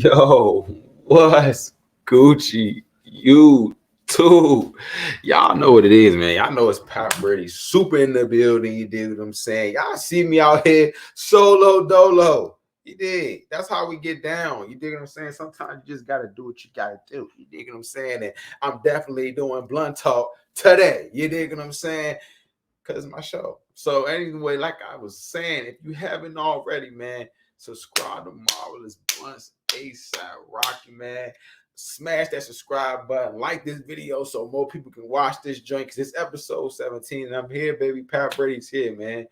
Yo, what's Gucci? You too. Y'all know what it is, man. Y'all know it's Pop Brady super in the building. You dig what I'm saying? Y'all see me out here solo dolo. You dig? That's how we get down. You dig what I'm saying? Sometimes you just gotta do what you gotta do. You dig what I'm saying? And I'm definitely doing blunt talk today. You dig what I'm saying? Because my show. So anyway, like I was saying, if you haven't already, man, subscribe to Marvelous Blunts ASAP Rocky, man. Smash that subscribe button, like this video so more people can watch this joint. Because it's episode 17, and I'm here, baby. Pat Brady's here, man.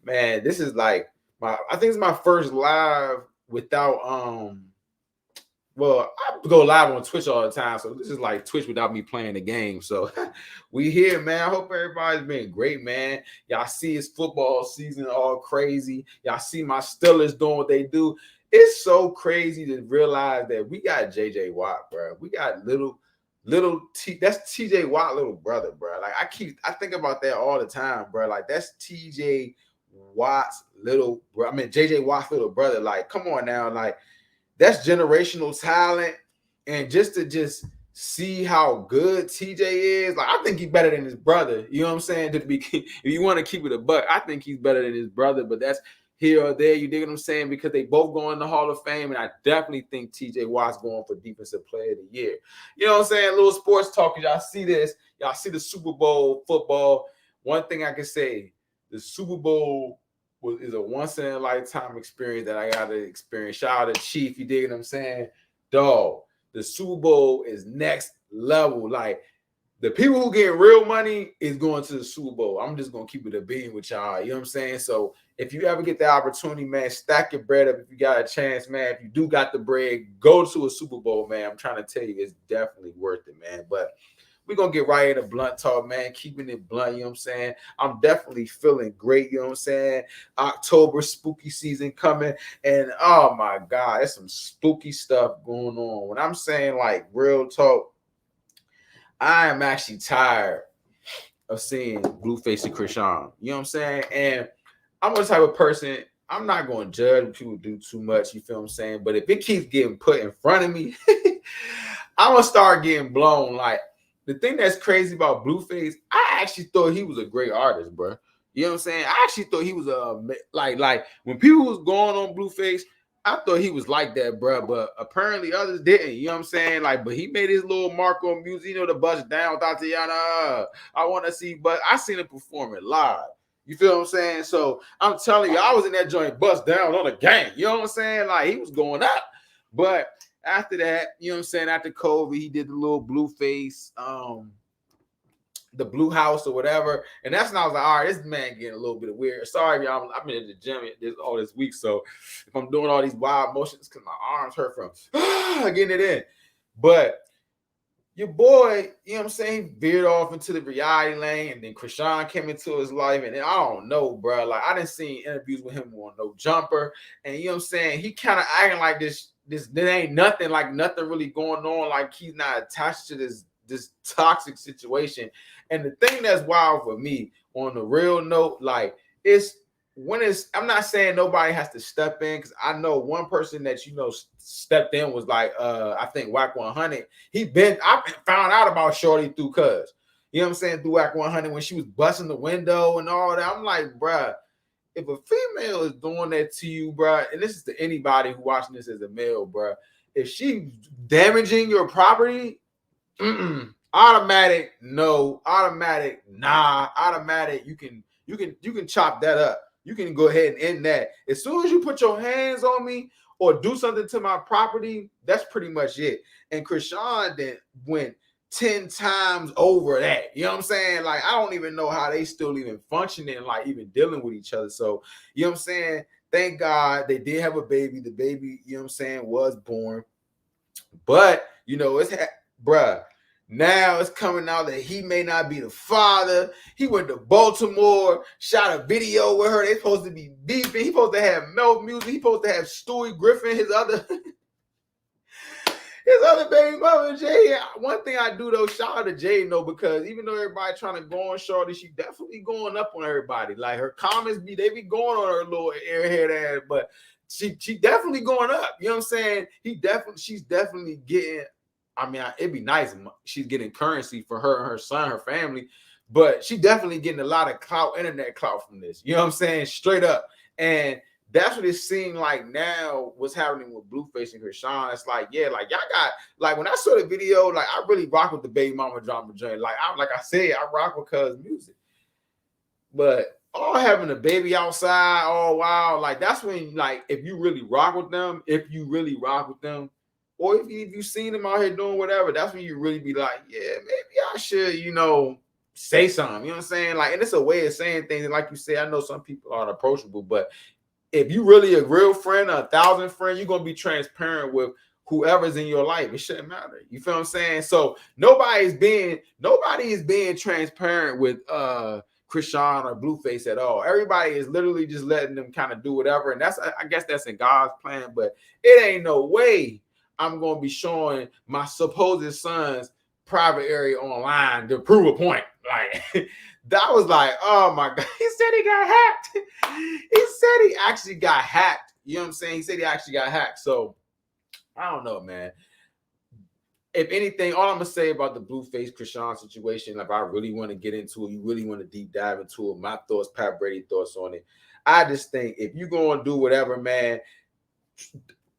Man, this is like I think it's my first live without well, I go live on Twitch all the time, so this is like Twitch without me playing the game. So we here, man. I hope everybody's been great, man. Y'all see it's football season all crazy. Y'all see my Steelers doing what they do. It's so crazy to realize that we got JJ Watt, bro. We got little that's TJ Watt little brother, bro. Like I think about that all the time, bro. Like that's TJ Watt's little bro. I mean JJ Watt's little brother. Like, come on now, like that's generational talent. And just to see how good TJ is, like I think he's better than his brother. You know what I'm saying? If you want to keep it a buck, I think he's better than his brother, but that's here or there. You dig what I'm saying? Because they both go in the Hall of Fame, and I definitely think TJ Watt's going for Defensive Player of the Year. You know what I'm saying? Little sports talk. Y'all see this. Y'all see the Super Bowl football. One thing I can say, the Super Bowl is a once in a lifetime experience that I got to experience. Shout out to Chief, you dig what I'm saying? Dog, the Super Bowl is next level. Like, the people who get real money is going to the Super Bowl. I'm just going to keep it a bean with y'all. You know what I'm saying? So if you ever get the opportunity, man, stack your bread up if you got a chance, man. If you do got the bread, go to a Super Bowl, man. I'm trying to tell you, it's definitely worth it, man. But we're going to get right into blunt talk, man. Keeping it blunt, you know what I'm saying? I'm definitely feeling great, you know what I'm saying? October, spooky season coming. And, oh, my God, there's some spooky stuff going on. When I'm saying, like, real talk, I am actually tired of seeing Blueface and Krishan. You know what I'm saying? And I'm the type of person, I'm not going to judge when people do too much, you feel what I'm saying? But if it keeps getting put in front of me, I'm going to start getting blown. Like, the thing that's crazy about Blueface, I actually thought he was a great artist, bro. You know what I'm saying? I actually thought he was like when people was going on Blueface, I thought he was like that, bro. But apparently others didn't. You know what I'm saying? Like, but he made his little mark on music. You know, the bust down, Tatiana. I want to see, but I seen him perform it live. You feel what I'm saying? So I'm telling you, I was in that joint bust down on the gang. You know what I'm saying? Like, he was going up. But after that, you know what I'm saying? After COVID, he did the little Blueface, the Blue House or whatever. And that's when I was like, all right, this man getting a little bit weird. Sorry, y'all. I've been in the gym all this week. So if I'm doing all these wild motions, because my arms hurt from getting it in. But your boy, you know what I'm saying, veered off into the reality lane, and then Krishan came into his life, and then I don't know, bro. Like, I didn't see interviews with him on No Jumper, and you know what I'm saying, he kind of acting like this there ain't nothing, like nothing really going on, like he's not attached to this toxic situation. And the thing that's wild for me, on the real note, like, I'm not saying nobody has to step in, because I know one person that stepped in was like I think Whack 100. I found out about Shorty through Cuz. You know what I'm saying? Through Whack 100 when she was busting the window and all that. I'm like, bruh, if a female is doing that to you, bruh, and this is to anybody who watching this as a male, bruh, if she's damaging your property, automatic no, automatic nah, automatic you can chop that up. You can go ahead and end that. As soon as you put your hands on me or do something to my property, that's pretty much it. And Krishan then went 10 times over that. You know what I'm saying? Like, I don't even know how they still even functioning, like even dealing with each other. So, you know what I'm saying? Thank God they did have a baby. The baby, you know what I'm saying, was born. But, bruh, now it's coming out that he may not be the father. He went to Baltimore, shot a video with her. They're supposed to be beefing. He's supposed to have Mel Music. He's supposed to have Stewie Griffin, his other baby mother, Jay. One thing I do, though, shout out to Jay, though, because even though everybody trying to go on Shorty, she definitely going up on everybody. Like, her comments they be going on her little airhead ass. But she definitely going up. You know what I'm saying? She's definitely getting. I mean, it'd be nice if she's getting currency for her and her son, her family, but she definitely getting a lot of clout, internet clout from this. You know what I'm saying? Straight up. And that's what it seemed like now what's happening with Blueface and Krishan. It's like, yeah, like y'all got, like when I saw the video, like I really rock with the baby mama drama joint. Like I said, I rock with cuz music. But all having a baby outside, all wild, like that's when, like, if you really rock with them, or if you seen them out here doing whatever, that's when you really be like, yeah, maybe I should, say something. You know what I'm saying? Like, and it's a way of saying things. And like you say, I know some people aren't approachable, but if you really a real friend, 1,000 friends, you're gonna be transparent with whoever's in your life. It shouldn't matter. You feel what I'm saying? So nobody is being transparent with Krishan or Blueface at all. Everybody is literally just letting them kind of do whatever. And I guess that's in God's plan, but it ain't no way I'm going to be showing my supposed son's private area online to prove a point. Like, that was like, oh my God. He said he got hacked. He said he actually got hacked. You know what I'm saying? He said he actually got hacked. So I don't know, man. If anything, all I'm gonna say about the Blueface Krishan situation, if I really want to get into it, you really want to deep dive into it, my thoughts, Pat Brady thoughts on it. I just think if you're gonna do whatever, man,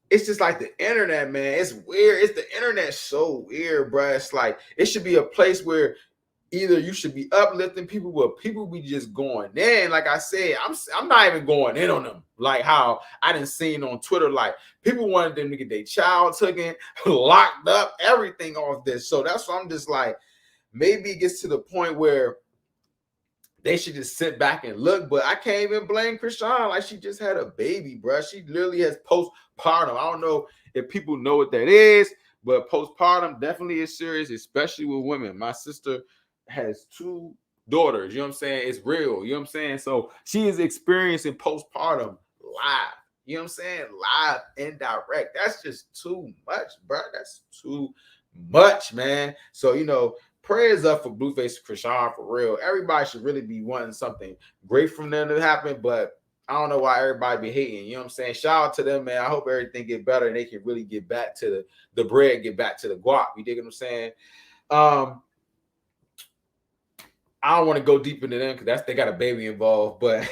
it's just like the internet, man. It's weird. It's the internet so weird, bro. It's like it should be a place where either you should be uplifting people, but people be just going in. Like I said, I'm not even going in on them. Like how I didn't see on Twitter, like people wanted them to get their child taken, locked up, everything off this. So that's why I'm just like, maybe it gets to the point where they should just sit back and look. But I can't even blame Krishan. Like, she just had a baby, bro. She literally has postpartum. I don't know if people know what that is, but postpartum definitely is serious, especially with women. My sister has 2 daughters. You know what I'm saying? It's real. You know what I'm saying? So she is experiencing postpartum live. You know what I'm saying? Live and direct. That's just too much, bro. That's too much, man. So, prayers up for Blueface and Krishan for real. Everybody should really be wanting something great from them to happen, but I don't know why everybody be hating. You know what I'm saying? Shout out to them, man. I hope everything get better and they can really get back to the bread, get back to the guap. You dig what I'm saying? I don't want to go deep into them because they got a baby involved, but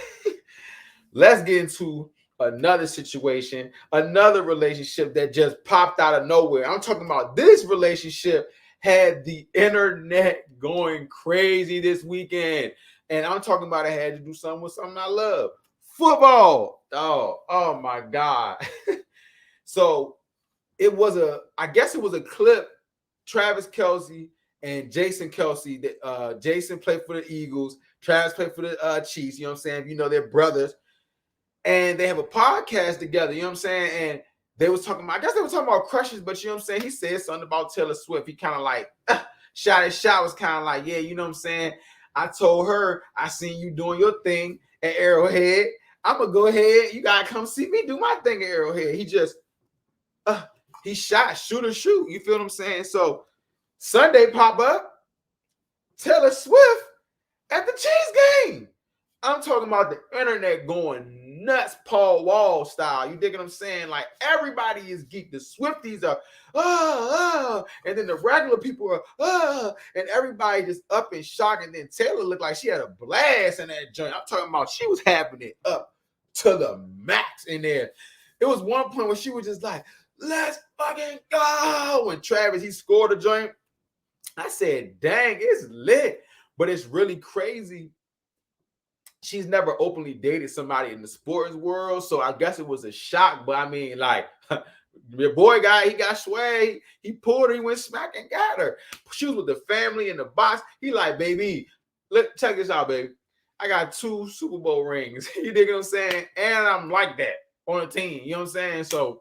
let's get into another situation, another relationship that just popped out of nowhere. I'm talking about this relationship had the internet going crazy this weekend. And I'm talking about I had to do something with something I love. Football. Oh my God. So I guess it was a clip. Travis Kelce and Jason Kelce. Jason played for the Eagles. Travis played for the Chiefs. You know what I'm saying? They're brothers. And they have a podcast together. You know what I'm saying? And they was talking about, I guess they were talking about crushes, but you know what I'm saying? He said something about Taylor Swift. He kind of like, shot was kind of like, yeah, you know what I'm saying? I told her, I seen you doing your thing at Arrowhead. I'm going to go ahead. You got to come see me do my thing at Arrowhead. He just, he shot, shoot or shoot. You feel what I'm saying? So Sunday pop up, Taylor Swift at the Chiefs game. I'm talking about the internet going nuts, Paul Wall style. You dig what I'm saying? Like, everybody is geeked. The Swifties are, and then the regular people are, and everybody just up in shock. And then Taylor looked like she had a blast in that joint. I'm talking about she was having it up to the max in there. It was one point where she was just like, let's fucking go. When Travis, he scored a joint, I said, dang, it's lit. But it's really crazy. She's never openly dated somebody in the sports world, so I guess it was a shock. But I mean, like, your boy he got sway. He pulled her, he went smack and got her. She was with the family in the box. He like, baby, check this out, baby. I got 2 Super Bowl rings. You dig what I'm saying? And I'm like that on a team. You know what I'm saying? So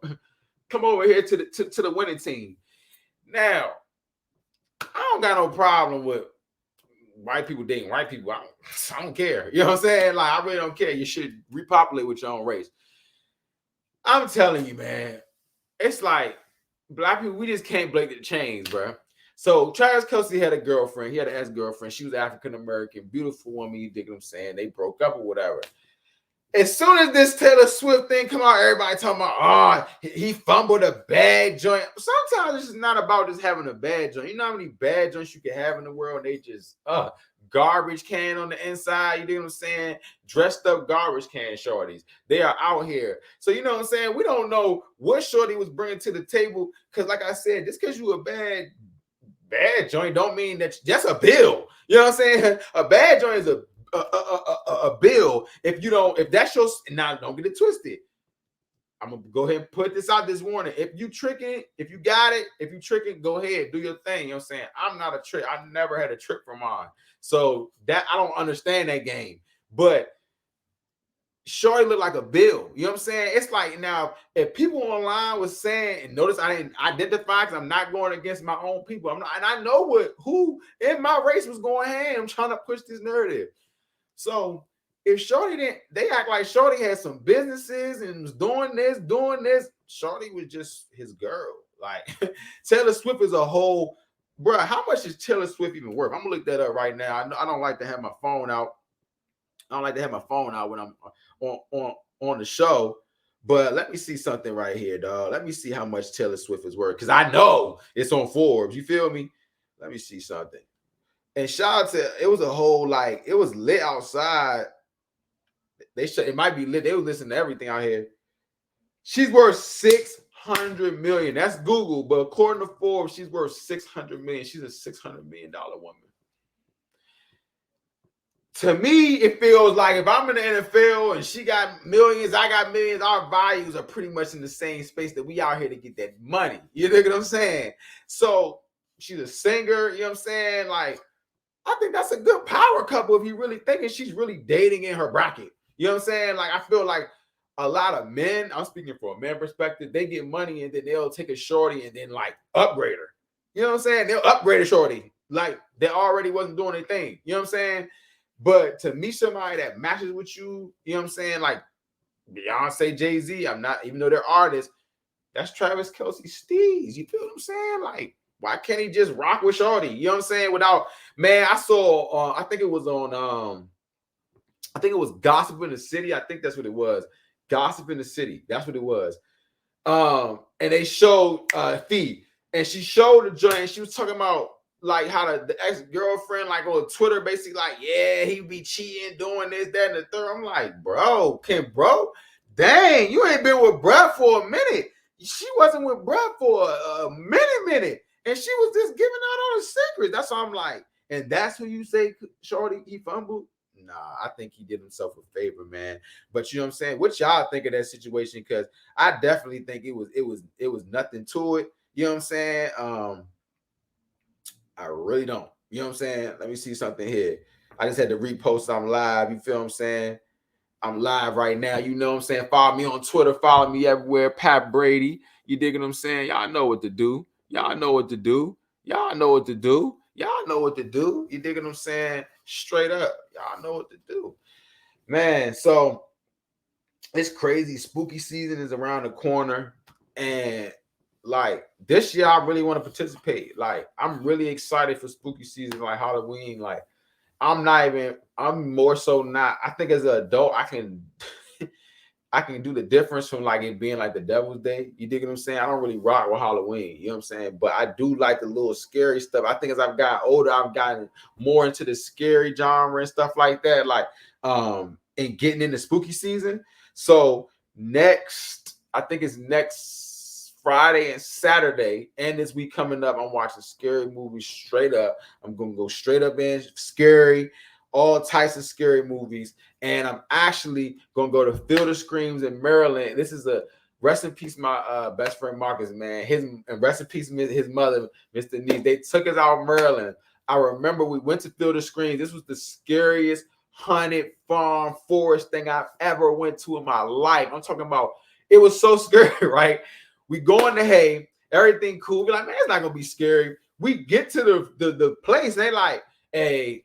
come over here to the winning team. Now, I don't got no problem with white people dating white people. I don't care. You know what I'm saying? Like, I really don't care. You should repopulate with your own race. I'm telling you, man, it's like black people, we just can't break the chains, bro. So Travis Kelce had a girlfriend. He had an ex-girlfriend. She was African-American, beautiful woman. You dig what I'm saying? They broke up or whatever. As soon as this Taylor Swift thing come out, everybody talking about, he fumbled a bad joint. Sometimes it's just not about just having a bad joint. You know how many bad joints you can have in the world? They just garbage can on the inside. You know what I'm saying? Dressed up garbage can shorties. They are out here. So you know what I'm saying? We don't know what shorty was bringing to the table. Because like I said, just because you a bad joint don't mean that that's a bill. You know what I'm saying? A bad joint is a bill. If that's your, now don't get it twisted. I'm gonna go ahead and put this out this warning. If you tricking, if you got it, if you tricking, go ahead, do your thing. You know what I'm saying? I'm not a trick. I never had a trick from mine. So that I don't understand that game. But Shorty look like a bill. You know what I'm saying? It's like now, if people online was saying, and notice I didn't identify because I'm not going against my own people. I'm not, and I know who in my race was going ham trying to push this narrative. So if Shorty didn't, they act like Shorty had some businesses and was doing this. Shorty was just his girl. Like Taylor Swift is a whole, bro. How much is Taylor Swift even worth? I'm gonna look that up right now. I don't like to have my phone out. I don't like to have my phone out when I'm on the show. But let me see something right here, dog. Let me see how much Taylor Swift is worth. Because I know it's on Forbes. You feel me? Let me see something. And shout out to, it was a whole, like, it was lit outside. It might be lit. They were listening to everything out here. She's worth $600 million. That's Google. But according to Forbes, she's worth $600 million. She's a $600 million woman. To me, it feels like if I'm in the NFL and she got millions, I got millions, our values are pretty much in the same space that we out here to get that money. You know what I'm saying? So she's a singer, you know what I'm saying? Like, I think that's a good power couple if you really thinking she's really dating in her bracket. You know what I'm saying? Like, I feel like a lot of men, I'm speaking from a man perspective, they get money and then they'll take a shorty and then like upgrade her. You know what I'm saying? They'll upgrade a shorty. Like they already wasn't doing anything. You know what I'm saying? But to meet somebody that matches with you, you know what I'm saying? Like Beyonce, Jay-Z, I'm not, even though they're artists, that's Travis Kelce Steez. You feel what I'm saying? Like, why can't he just rock with shorty? You know what I'm saying? Without, man, I saw, I think it was on, I think it was Gossip in the City. I think that's what it was. Gossip in the City. That's what it was. And they showed Fee, and she showed the joint. She was talking about like how the ex-girlfriend, like on Twitter, basically like, yeah, he be cheating, doing this, that, and the third. I'm like, bro, dang, you ain't been with bruh for a minute. She wasn't with bruh for a minute. And she was just giving out all the secrets. That's why I'm like, and that's who you say, shorty, he fumbled? Nah, I think he did himself a favor, man. But you know what I'm saying? What y'all think of that situation? Because I definitely think it was nothing to it. You know what I'm saying? I really don't. You know what I'm saying? Let me see something here. I just had to repost. I'm live. You feel what I'm saying? I'm live right now. You know what I'm saying? Follow me on Twitter. Follow me everywhere. Pat Brady. You digging what I'm saying? Y'all know what to do. Y'all know what to do. Y'all know what to do. Y'all know what to do. You digging what I'm saying? Straight up. Y'all know what to do. Man, so it's crazy. Spooky season is around the corner. And like this year, I really want to participate. Like, I'm really excited for spooky season, like Halloween. Like, I'm more so not. I think as an adult, I can do the difference from like it being like the Devil's Day. You dig what I'm saying? I don't really rock with Halloween. You know what I'm saying? But I do like the little scary stuff. I think as I've gotten older, I've gotten more into the scary genre and stuff like that. Like, and getting into spooky season. So I think it's next Friday and Saturday, and this week coming up, I'm watching scary movies straight up. I'm gonna go straight up in scary, all types of scary movies. And I'm actually gonna go to Field of Screams in Maryland. This is a rest in peace, my best friend Marcus, man. And rest in peace, his mother, Mr. Neese. They took us out of Maryland. I remember we went to Field of Screams. This was the scariest haunted farm forest thing I've ever went to in my life. I'm talking about, it was so scary, right? We go in the hay, everything cool. We're like, man, it's not gonna be scary. We get to the place, and they like, hey,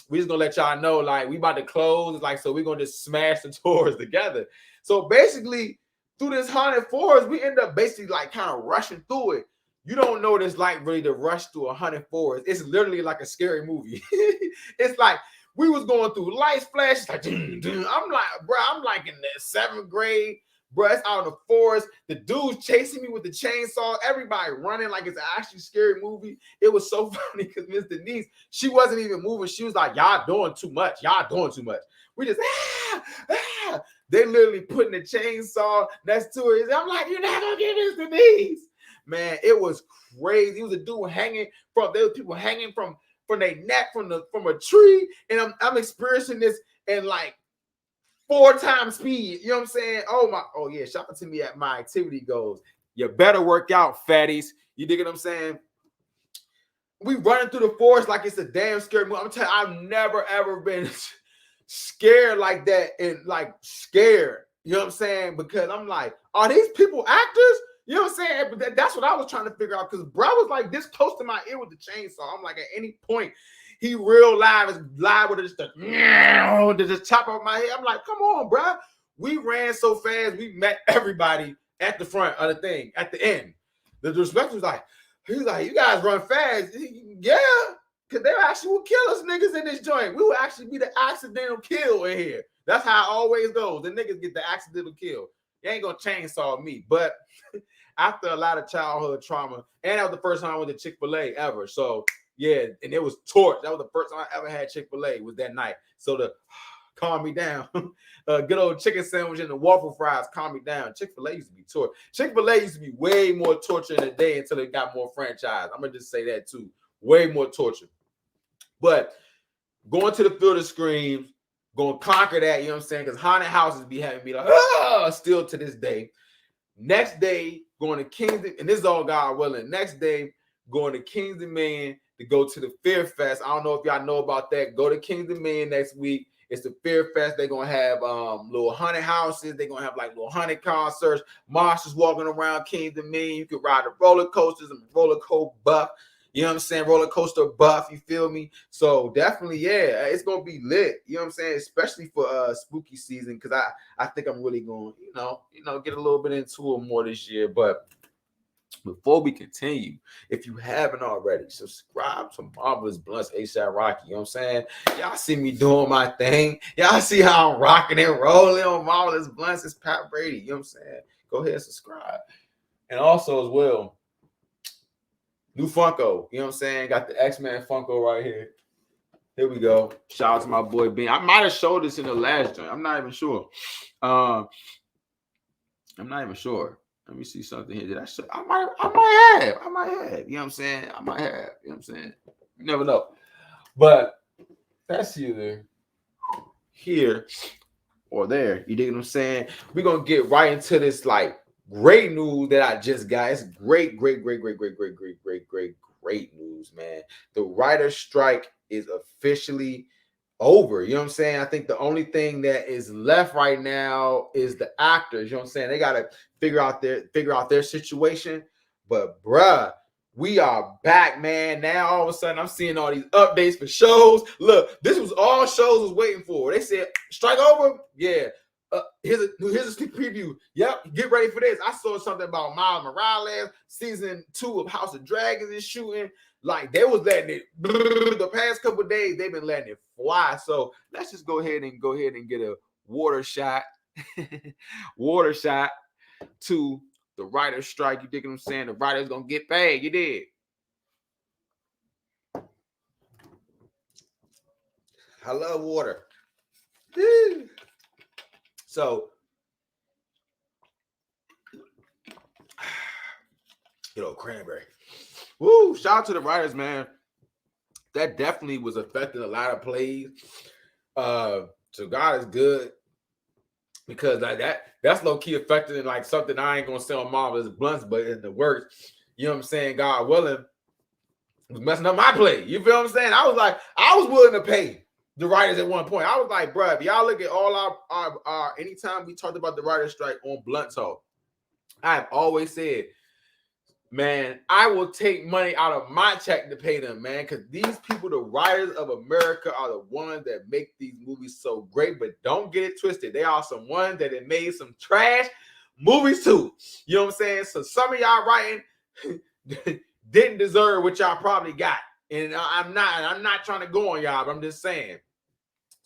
we just gonna let y'all know, like, we about to close, like, so we're gonna just smash the doors together. So basically, through this haunted forest, we end up basically like kind of rushing through it. You don't know what it's like really to rush through a haunted forest. It's literally like a scary movie. It's like We was going through lights flashes. Like, dun, dun. I'm like, bro, I'm like in the 7th grade. Bro, it's out in the forest. The dude's chasing me with the chainsaw. Everybody running like it's an actually scary movie. It was so funny because Miss Denise, she wasn't even moving. She was like, y'all doing too much. Y'all doing too much. We just, They literally putting the chainsaw next to her. I'm like, you're not going to get Miss Denise. Man, it was crazy. It was a dude hanging from, there were people hanging from their neck from a tree. And I'm experiencing this in like 4 times speed. You know what I'm saying? Oh yeah, shout out to me at my activity goals. You better work out, fatties. You dig what I'm saying? We running through the forest like it's a damn scary movie. I'm telling you, I've never ever been scared like that and like scared. You know what I'm saying? Because I'm like, are these people actors? You know what I'm saying? But that's what I was trying to figure out because bro was like this close to my ear with the chainsaw. I'm like, at any point, he real live is live with just to just chop off my head. I'm like, come on, bro. We ran so fast, we met everybody at the front of the thing, at the end. The respect was like, he was like, you guys run fast. Yeah, because they actually will kill us niggas in this joint. We will actually be the accidental kill in here. That's how it always goes. The niggas get the accidental kill. You ain't gonna chainsaw me. But after a lot of childhood trauma, and that was the first time I went to Chick-fil-A ever. So yeah, and it was torch. That was the first time I ever had Chick-fil-A was that night. So to calm me down, good old chicken sandwich and the waffle fries calm me down. Chick-fil-A used to be torture. Chick-fil-A used to be way more torture in a day until it got more franchise. I'm gonna just say that too. Way more torture. But going to the Field of Screams, gonna conquer that, you know what I'm saying? Because haunted houses be having me like, still to this day. Next day, going to King's, and this is all God willing. Next day, going to King's Dominion to go to the Fear Fest. I don't know if y'all know about that. Go to King's Dominion next week. It's the Fear Fest. They're gonna have little haunted houses. They're gonna have like little haunted concerts. Monsters walking around King's Dominion. You can ride the roller coasters. I'm a roller coaster buff. You know what I'm saying? Roller coaster buff. You feel me? So definitely, yeah, it's gonna be lit. You know what I'm saying? Especially for spooky season, because I think I'm really going, you know, get a little bit into it more this year. But before we continue, if you haven't already, subscribe to Marvelous Bluntz ASAP Rocky. You know what I'm saying? Y'all see me doing my thing. Y'all see how I'm rocking and rolling on Marvelous Bluntz. It's Pat Brady. You know what I'm saying? Go ahead and subscribe. And also as well, new Funko. You know what I'm saying? Got the X-Men Funko right here. Here we go. Shout out to my boy Ben. I might have showed this in the last joint. I'm not even sure. Let me see something here. Did I show? I might have. You know what I'm saying? I might have. You know what I'm saying? You never know. But that's either here or there. You dig what I'm saying? We're gonna get right into this like great news that I just got. It's great news, man. The writer's strike is officially over. You know what I'm saying? I think the only thing that is left right now is the actors. You know what I'm saying? They gotta figure out their situation. But bruh, we are back, man. Now all of a sudden I'm seeing all these updates for shows. Look, this was all shows was waiting for. They said strike over. Yeah. Here's a sneak preview. Yep, get ready for this. I saw something about Miles Morales. Season 2 of House of Dragons is shooting. Like they was letting it the past couple of days, they've been letting it fly. So let's just go ahead and get a water shot to the writer's strike. You dig what I'm saying? The writer's gonna get paid. You did. I love water. So, cranberry. Woo! Shout out to the writers, man. That definitely was affecting a lot of plays. So God is good because that's low key affecting like something I ain't gonna say on Marvelous Bluntz, but in the works. You know what I'm saying? God willing, was messing up my play. You feel what I'm saying? I was willing to pay the writers at one point. I was like, bro, if y'all look at all our anytime we talked about the writer's strike on Blunt Talk, I have always said, man, I will take money out of my check to pay them, man, because these people, the writers of America, are the ones that make these movies so great. But don't get it twisted. They are some ones that have made some trash movies too. You know what I'm saying? So some of y'all writing didn't deserve what y'all probably got. And I'm not trying to go on y'all, but I'm just saying.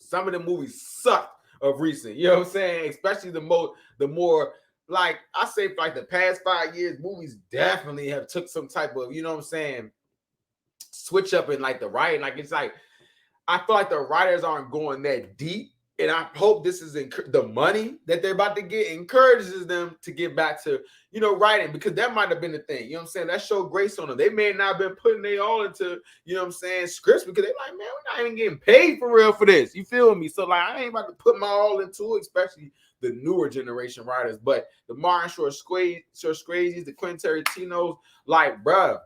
some of the movies sucked of recent. You know what I'm saying? Especially the more like I say for like the past 5 years, movies definitely have took some type of, you know what I'm saying, switch up in like the writing. Like it's like I feel like the writers aren't going that deep. And I hope this is the money that they're about to get encourages them to get back to, you know, writing, because that might have been the thing. You know what I'm saying? That showed grace on them. They may not have been putting their all into, you know what I'm saying, scripts, because they're like, man, we're not even getting paid for real for this. You feel me? So like I ain't about to put my all into it, especially the newer generation writers. But the Martin Scorsese's, the Quentin Tarantino's, like, bruh,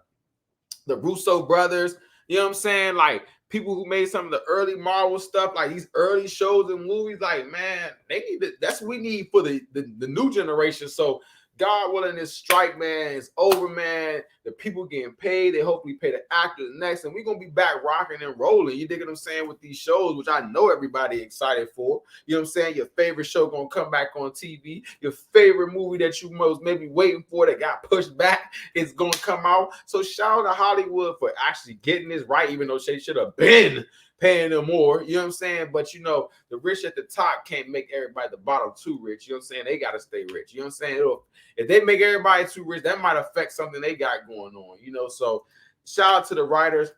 the Russo brothers, you know what I'm saying? Like people who made some of the early Marvel stuff, like these early shows and movies, like, man, they need to, that's what we need for the new generation. So God willing, this strike, man, is over, man. The people getting paid. They hopefully pay the actors next, and we're gonna be back rocking and rolling. You dig what I'm saying, with these shows, which I know everybody excited for. You know what I'm saying? Your favorite show gonna come back on TV. Your favorite movie that you most maybe waiting for that got pushed back is gonna come out. So shout out to Hollywood for actually getting this right, even though they should have been paying them more. You know what I'm saying? But you know, the rich at the top can't make everybody at the bottom too rich. You know what I'm saying? They gotta stay rich. You know what I'm saying? If they make everybody too rich, that might affect something they got going on, you know. So shout out to the writers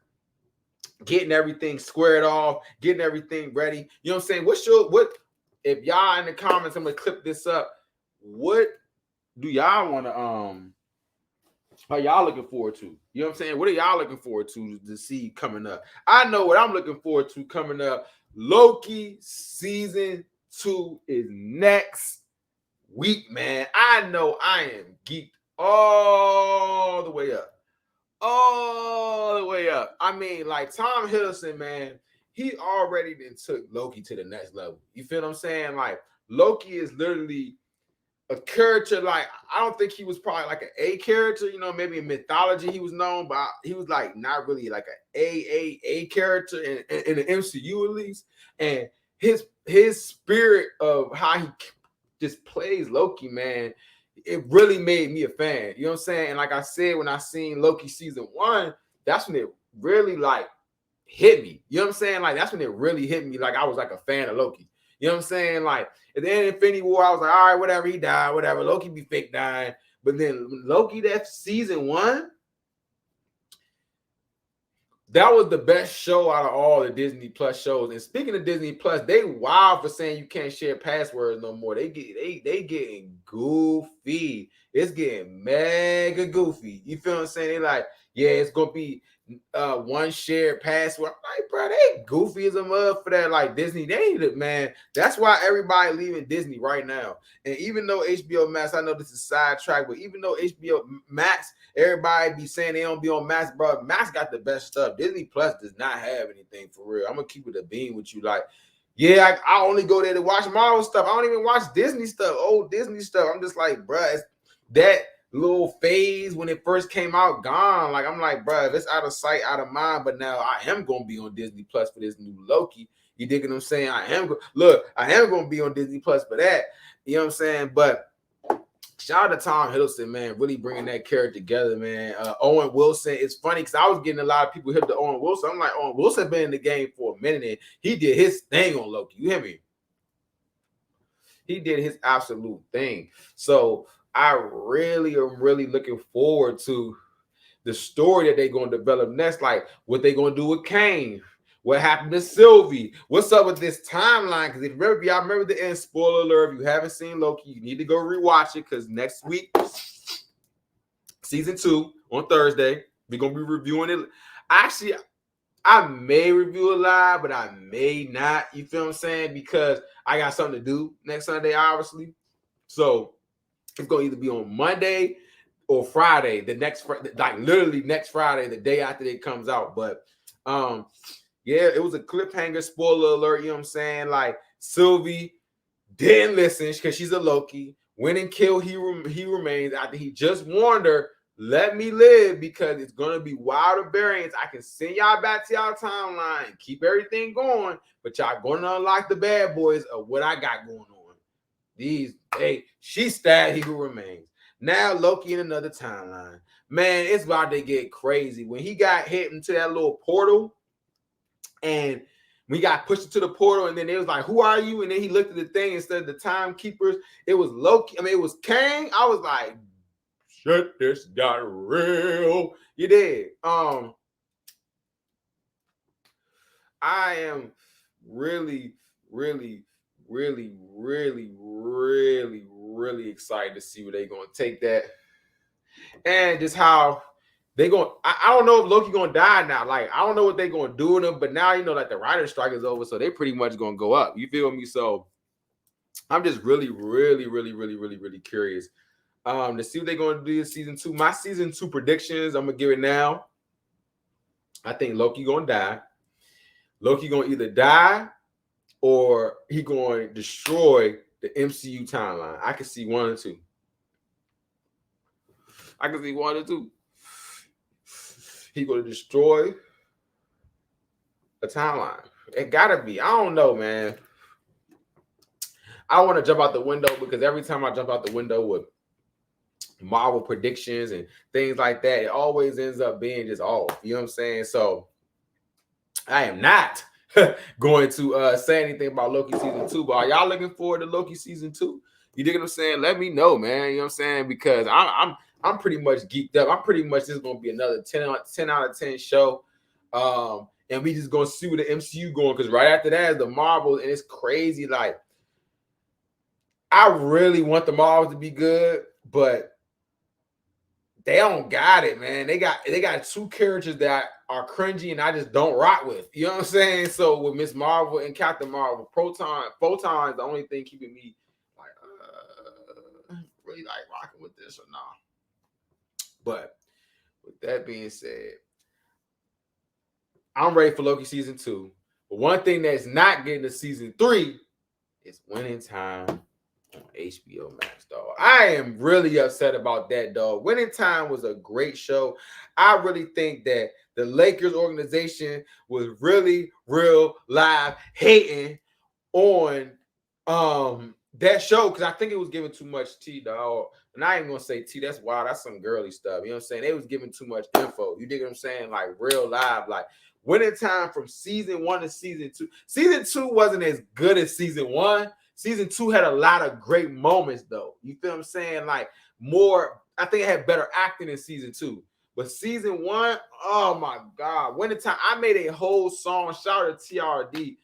getting everything squared off, getting everything ready. You know what I'm saying? What if y'all in the comments, I'm gonna clip this up. What do y'all want to are y'all looking forward to? You know what I'm saying? What are y'all looking forward to see coming up? I know what I'm looking forward to coming up. Loki season 2 is next week, man. I know I am geeked all the way up. All the way up. I mean, like Tom Hiddleston, man, he already then took Loki to the next level. You feel what I'm saying? Like Loki is literally a character, like I don't think he was probably like an A character, you know, maybe in mythology he was known, but he was like not really like an A character in the MCU at least. And his spirit of how he just plays Loki, man, it really made me a fan. You know what I'm saying? And like I said, when I seen Loki season 1, that's when it really like hit me. You know what I'm saying? Like that's when it really hit me. Like I was like a fan of Loki. You know what I'm saying? Like at the end of Infinity War, I was like, all right, whatever, he died, whatever. Loki be fake dying. But then Loki, that season 1, that was the best show out of all the Disney Plus shows. And speaking of Disney Plus, they wild for saying you can't share passwords no more. They getting goofy. It's getting mega goofy. You feel what I'm saying? They like, yeah, it's gonna be one shared password. I'm like, bro, they goofy as a mother for that. Like Disney, they need it, man. That's why everybody leaving Disney right now. And even though HBO Max, I know this is sidetrack, but even though HBO Max, everybody be saying they don't be on Max, bro. Max got the best stuff. Disney Plus does not have anything for real. I'm gonna keep it a beam with you. Like, yeah, I only go there to watch Marvel stuff. I don't even watch Disney stuff, old Disney stuff. I'm just like, bro, it's that little phase when it first came out gone. Like, I'm like, bro, if it's out of sight, out of mind. But now I am gonna be on Disney Plus for this new Loki. You dig what I'm saying? I am gonna be on Disney Plus for that. You know what I'm saying? But shout out to Tom Hiddleston, man, really bringing that character together, man. Owen Wilson, it's funny because I was getting a lot of people hip to Owen Wilson. I'm like, Owen Wilson been in the game for a minute, and he did his thing on Loki. You hear me? He did his absolute thing. So I really am really looking forward to the story that they're going to develop next. Like what they're going to do with Kane. What happened to Sylvie? What's up with this timeline? Because if y'all remember the end, spoiler alert, if you haven't seen Loki, you need to go rewatch it because next week, season 2 on Thursday, we're going to be reviewing it. Actually, I may review it live, but I may not. You feel what I'm saying? Because I got something to do next Sunday, obviously. So it's going to either be on Monday or Friday, like literally next Friday, the day after it comes out. But yeah, it was a cliffhanger, spoiler alert, you know what I'm saying? Like Sylvie didn't listen because she's a Loki, went and killed He Remains after he just warned her, let me live because it's going to be wilder variants. I can send y'all back to y'all timeline, keep everything going, but y'all going to unlock the bad boys of what I got going on. She stabbed He Who Remains. Now Loki in another timeline. Man, it's about to get crazy. When he got hit into that little portal, and We got pushed into the portal, and then it was like, "Who are you?" And then he looked at the thing instead of the timekeepers. It was Loki. I mean, it was Kang. I was like, "Shit, this got real." You did. I am really, really, really, really, really, really excited to see where they're gonna take that, and just how they going. I don't know if Loki gonna die now. Like, I don't know what they're gonna do with him, but now like the writer's strike is over, so they pretty much gonna go up. You feel me? So I'm just really, really, really, really, really, really curious to see what they're gonna do in season 2. My season 2 predictions, I'm gonna give it now. I think Loki gonna die. Loki gonna either die or he going to destroy the MCU timeline. I can see one or two. I can see one or two. He going to destroy the timeline. It gotta be. I don't know, man. I want to jump out the window because every time I jump out the window with Marvel predictions and things like that, it always ends up being just off. You know what I'm saying? So I am not going to say anything about Loki season 2, but are y'all looking forward to Loki season 2? You dig what I'm saying? Let me know, man. You know what I'm saying? Because I'm pretty much geeked up. I'm pretty much just gonna be another 10 out of 10 show. And we just gonna see where the MCU going, because right after that is the Marvel, and it's crazy. Like, I really want the Marvels to be good, but they don't got it, man. They got 2 characters that are cringy and I just don't rock with. You know what I'm saying? So with Miss Marvel and Captain Marvel, Photon is the only thing keeping me like really like rocking with this or not. But with that being said, I'm ready for Loki season 2. But one thing that's not getting to season 3 is Winning Time on HBO Max, dog. I am really upset about that, dog. Winning Time was a great show. I really think that the Lakers organization was really real live hating on that show, because I think it was giving too much tea, dog. And I ain't gonna say tea, that's wild. That's some girly stuff. You know what I'm saying? They was giving too much info. You dig what I'm saying? Like real live, like Winning Time from season 1 to season 2. Season 2 wasn't as good as season 1. Season 2 had a lot of great moments, though. You feel what I'm saying? Like more, I think it had better acting in season 2. But season 1, oh my God. Winning Time, I made a whole song. Shout out to TRD,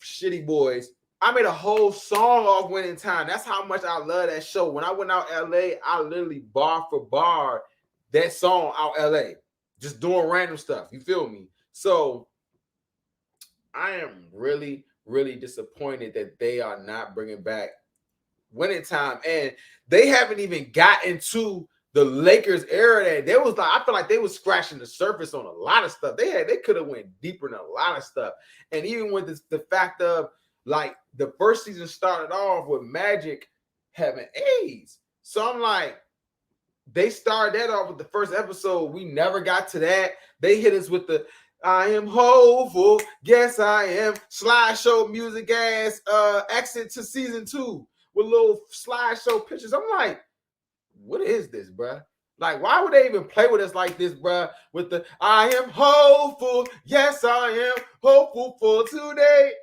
Shitty Boys. I made a whole song off Winning Time. That's how much I love that show. When I went out LA, I literally bar for bar that song out LA. Just doing random stuff. You feel me? So I am really, really disappointed that they are not bringing back Winning Time. And they haven't even gotten to the Lakers era. That there was like, I feel like they was scratching the surface on a lot of stuff. They could have went deeper in a lot of stuff. And even with the fact of like the first season started off with Magic having AIDS. So I'm like, they started that off with the first episode. We never got to that. They hit us with the I am hopeful, yes I am slideshow music ass exit to season 2 with little slideshow pictures. I'm like, what is this, bruh? Like, why would they even play with us like this, bruh? With the I am hopeful, yes I am hopeful for today.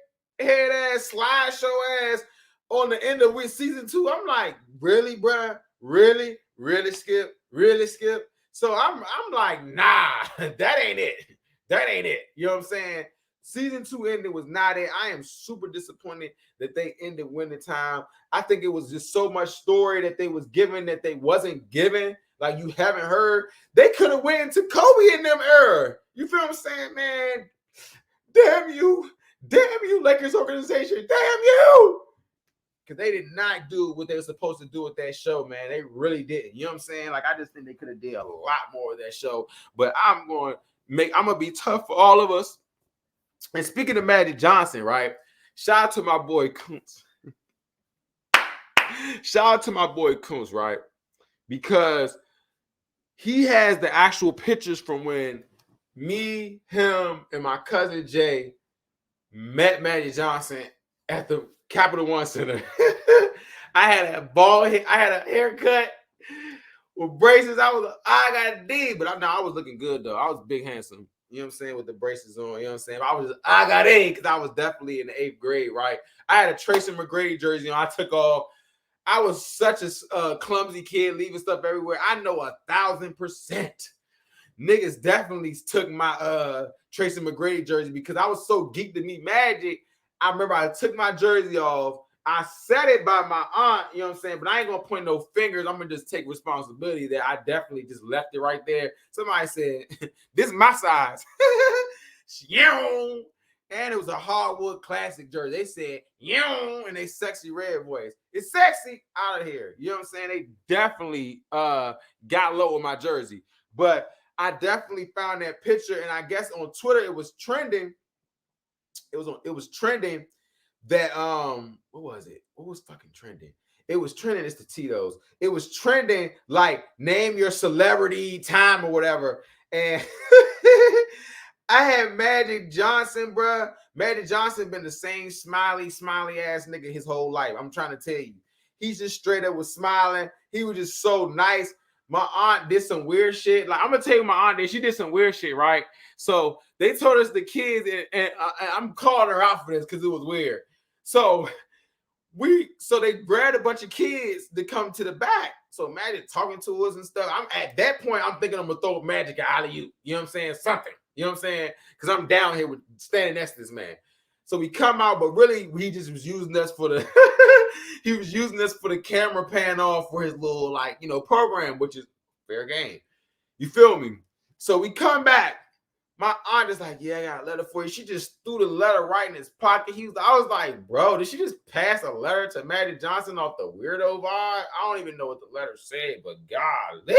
Head ass slideshow ass on the end of season 2. I'm like, really, bruh? Really? Really, Skip? Really, Skip? So I'm like, nah, that ain't it. That ain't it. You know what I'm saying? Season 2 ending was not it. I am super disappointed that they ended Winning Time. I think it was just so much story that they was given that they wasn't given. Like, you haven't heard. They could have went into Kobe in them era. You feel what I'm saying, man? Damn you, Lakers organization. Damn you. Because they did not do what they were supposed to do with that show, man. They really didn't. You know what I'm saying? Like, I just think they could have did a lot more of that show. But I'm going to be tough for all of us. And speaking of Magic Johnson, right? Shout out to my boy Kuntz. Shout out to my boy Kuntz, right? Because he has the actual pictures from when me, him, and my cousin Jay met Magic Johnson at the Capital One Center. I had a bald head, I had a haircut with braces. I got a D, but I was looking good though. I was big, handsome. You know what I'm saying? With the braces on. You know what I'm saying? I got in because I was definitely in the 8th grade, right? I had a Tracy McGrady jersey on. I took off. I was such a clumsy kid, leaving stuff everywhere. I know 1,000%. Niggas definitely took my Tracy McGrady jersey because I was so geeked to meet Magic. I remember I took my jersey off. I said it by my aunt, you know what I'm saying? But I ain't gonna point no fingers. I'm gonna just take responsibility that I definitely just left it right there. Somebody said, this is my size. And it was a hardwood classic jersey. They said, and they sexy red voice. It's sexy out of here. You know what I'm saying? They definitely got low with my jersey. But I definitely found that picture, and I guess on Twitter it was trending. It was trending that what was it? What was fucking trending? It was trending. It's the Tito's. It was trending like name your celebrity time or whatever. And I had Magic Johnson, bro. Magic Johnson been the same smiley ass nigga his whole life. I'm trying to tell you. He's just straight up was smiling. He was just so nice. My aunt did some weird shit. Like, I'm gonna tell you, my aunt did. She did some weird shit, right? So they told us the kids, and I'm calling her out for this because it was weird. So they grabbed a bunch of kids to come to the back. So Magic talking to us and stuff. I'm at that point, I'm thinking I'm gonna throw Magic an alley-oop. You know what I'm saying? Something. You know what I'm saying? Because I'm down here with standing next to this man. So we come out, but really he just was using us for the he was using us for the camera pan off for his little, like, you know, program, which is fair game. You feel me? So we come back. My aunt is like, yeah, I got a letter for you. She just threw the letter right in his pocket. I was like, bro, did she just pass a letter to Magic Johnson off the weirdo vibe? I don't even know what the letter said, but golly.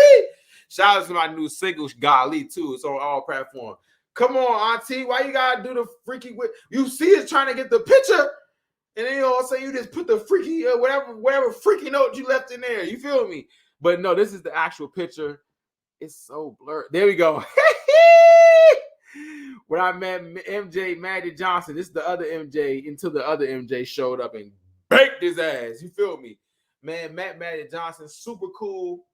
Shout out to my new single, Golly, too. It's on all platforms. Come on, auntie. Why you gotta do the freaky? You see us trying to get the picture, and then all of a sudden you just put the freaky, whatever freaky note you left in there. You feel me? But no, this is the actual picture. It's so blurred. There we go. When I met MJ, Magic Johnson, this is the other MJ, until the other MJ showed up and baked his ass. You feel me? Man, Magic Johnson, super cool.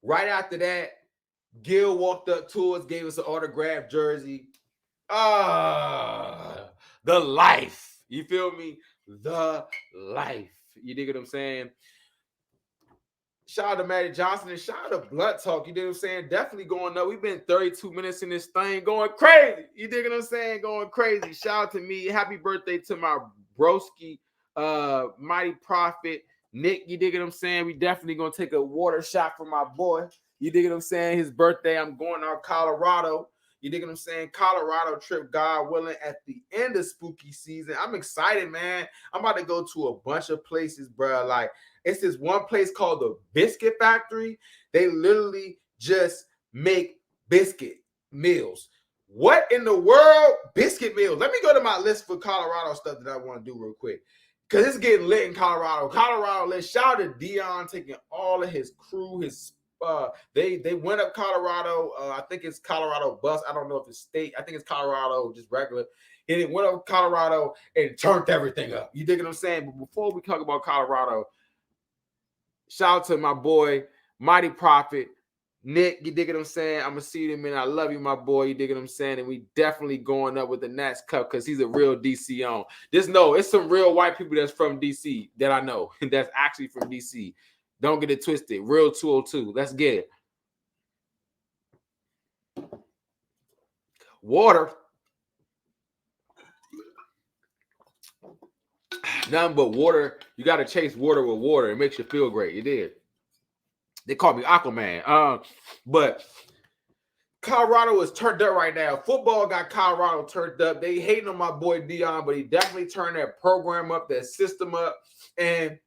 Right after that, Gil walked up to us, gave us an autographed jersey. The life. You feel me? The life. You dig what I'm saying? Shout out to Magic Johnson and shout out to Bluntz Talk. You dig what I'm saying? Definitely going up. We've been 32 minutes in this thing, going crazy. You dig what I'm saying? Going crazy. Shout out to me. Happy birthday to my broski, Mighty Prophet, Nick. You dig what I'm saying? We definitely gonna take a water shot for my boy. You dig what I'm saying? His birthday. I'm going out Colorado. You dig what I'm saying? Colorado trip, God willing, at the end of spooky season. I'm excited, man. I'm about to go to a bunch of places, bro. Like, it's this one place called the Biscuit Factory. They literally just make biscuit meals. What in the world? Biscuit meals. Let me go to my list for Colorado stuff that I want to do real quick. Because it's getting lit in Colorado. Colorado lit. Shout out to Dion taking all of his crew, they went up Colorado. I think it's Colorado bus. I don't know if it's state. I think it's Colorado, just regular. And it went up Colorado and turned everything up. You dig what I'm saying? But before we talk about Colorado, shout out to my boy, Mighty Prophet, Nick. You dig what I'm saying? I'm going to see you in a minute. I love you, my boy. You dig what I'm saying? And we definitely going up with the Nats Cup because he's a real DC on. It's some real white people that's from DC that I know that's actually from DC. Don't get it twisted. Real 202. Let's get it. Water. Nothing but water. You got to chase water with water. It makes you feel great. You did. They call me Aquaman. But Colorado is turned up right now. Football got Colorado turned up. They hating on my boy Dion, but he definitely turned that program up, that system up. And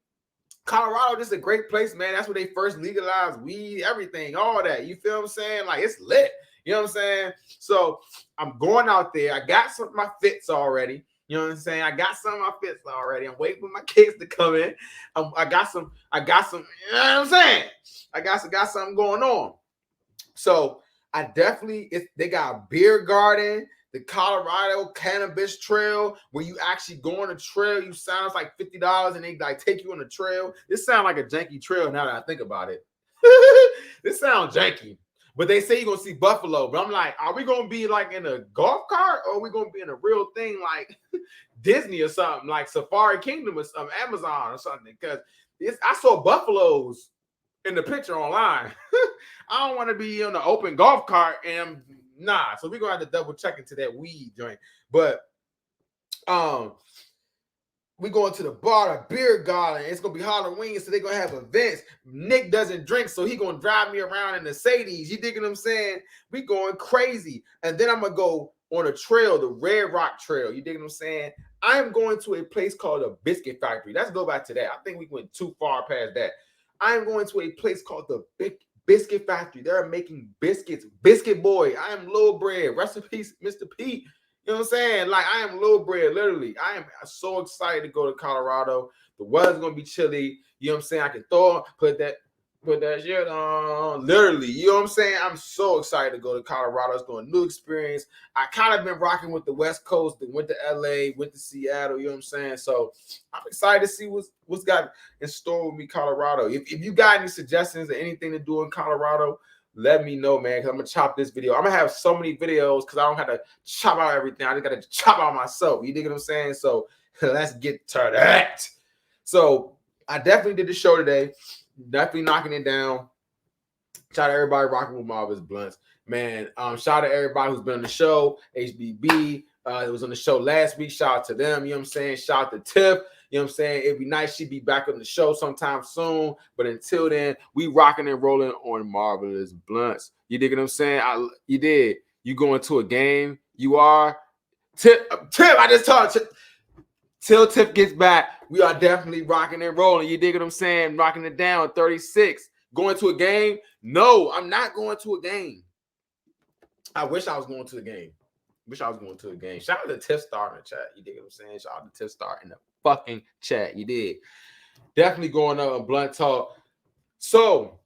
Colorado, this is a great place, man. That's where they first legalized weed, everything, all that. You feel what I'm saying? Like, it's lit. You know what I'm saying? So I'm going out there. I got some of my fits already. You know what I'm saying? I got some of my fits already. I'm waiting for my kids to come in. I got some, you know what I'm saying? I got something going on. So I definitely, they got a beer garden, the Colorado Cannabis Trail, where you actually go on a trail. You sound like $50 and they like take you on the trail. This sounds like a janky trail now that I think about it. This sounds janky. But they say you're gonna see buffalo. But I'm like, are we gonna be like in a golf cart, or are we gonna be in a real thing like Disney or something, like Safari Kingdom or some Amazon or something? Because I saw buffaloes in the picture online. I don't want to be on the open golf cart and nah. So we're gonna have to double check into that weed joint. But we going to the bar, the beer garden. It's gonna be Halloween, so they're gonna have events. Nick doesn't drink, so he gonna drive me around in the Mercedes. You dig what I'm saying? We going crazy. And then I'm gonna go on a trail, the Red Rock Trail. You dig what I'm saying? I am going to a place called the Biscuit Factory. Let's go back to that. I think we went too far past that. I am going to a place called the Biscuit Factory. They're making biscuits. Biscuit Boy. I am Lil Bread. Rest in peace, Mr. Pete. You know what I'm saying? Like, I am Lil Bread, literally. I am so excited to go to Colorado. The weather's gonna be chilly. You know what I'm saying? I can put that shit on. Literally, you know what I'm saying? I'm so excited to go to Colorado. It's going to new experience. I kind of been rocking with the West Coast, went to LA, went to Seattle, you know what I'm saying? So I'm excited to see what's got in store with me, Colorado. If you got any suggestions or anything to do in Colorado, let me know, man, because I'm going to chop this video. I'm going to have so many videos because I don't have to chop out everything. I just got to chop out myself. You dig what I'm saying? So let's get to that. So I definitely did the show today. Definitely knocking it down. Shout out to everybody rocking with Marvelous Bluntz. Man, shout out to everybody who's been on the show. HBB, it was on the show last week. Shout out to them. You know what I'm saying? Shout out to Tiff. You know what I'm saying? It'd be nice she'd be back on the show sometime soon. But until then, we rocking and rolling on Marvelous Bluntz. You dig what I'm saying? You did. You going to a game. You are. Tiff, I just told Tiff. Till Tiff gets back, we are definitely rocking and rolling. You dig what I'm saying? Rocking it down. 36. Going to a game? No, I'm not going to a game. I wish I was going to a game. Shout out to Tiff Star in the chat. You dig what I'm saying? Shout out to Tiff Star in the fucking chat. You did. Definitely going up on Blunt Talk. So,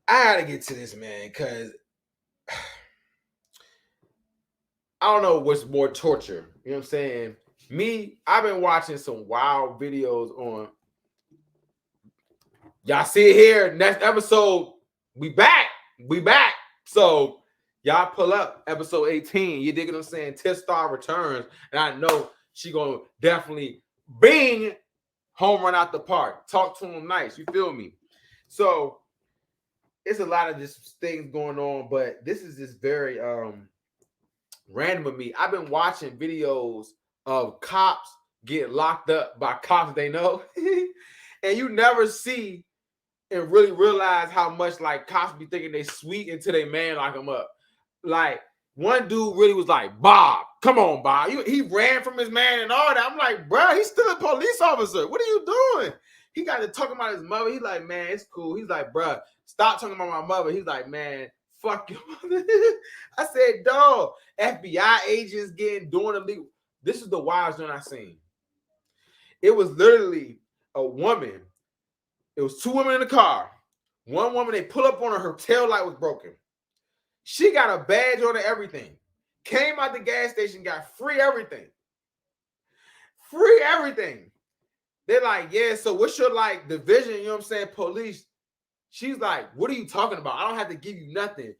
I got to get to this, man, because I don't know what's more torture. You know what I'm saying? Me, I've been watching some wild videos on. Y'all see it here. Next episode, we back. So y'all pull up episode 18. You dig what I'm saying? Tiff Star returns, and I know she gonna definitely bing home run out the park. Talk to him nice. You feel me? So it's a lot of just things going on, but this is just very random of me. I've been watching videos of cops get locked up by cops they know. And you never see and really realize how much like cops be thinking they sweet until they man lock them up. Like one dude really was like, Bob, come on, Bob. He ran from his man and all that. I'm like, bro, he's still a police officer. What are you doing? He got to talking about his mother. He's like, man, it's cool. He's like, bro, stop talking about my mother. He's like, man, fuck your mother. I said, dog, FBI agents doing illegal. This is the wildest one I seen. It was literally a woman. It was two women in the car. One woman, they pull up on her tail light was broken. She got a badge on her, everything. Came out the gas station, got free everything. Free everything. They're like, yeah, so what's your like division, you know what I'm saying, police? She's like, what are you talking about? I don't have to give you nothing.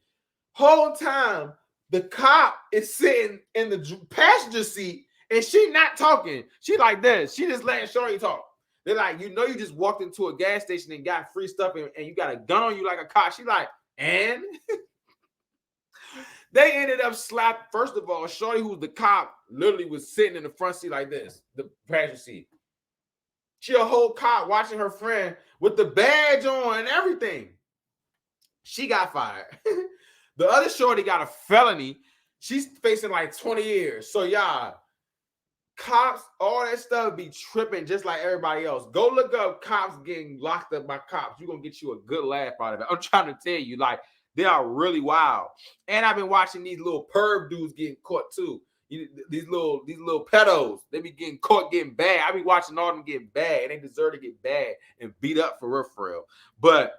Whole time, the cop is sitting in the passenger seat and she not talking. She like this. She just letting Shorty talk. They're like, you know, you just walked into a gas station and got free stuff and you got a gun on you like a cop. She like, and they ended up slapping. First of all, Shorty, who's the cop, literally was sitting in the front seat like this, the passenger seat. She a whole cop watching her friend with the badge on and everything. She got fired. The other Shorty got a felony. She's facing like 20 years. So y'all, cops, all that stuff be tripping just like everybody else. Go look up cops getting locked up by cops. You're going to get you a good laugh out of it. I'm trying to tell you, like, they are really wild. And I've been watching these little perv dudes getting caught too. These little pedos, they be getting caught getting bad. I be watching all of them get bad, and they deserve to get bad and beat up for real. But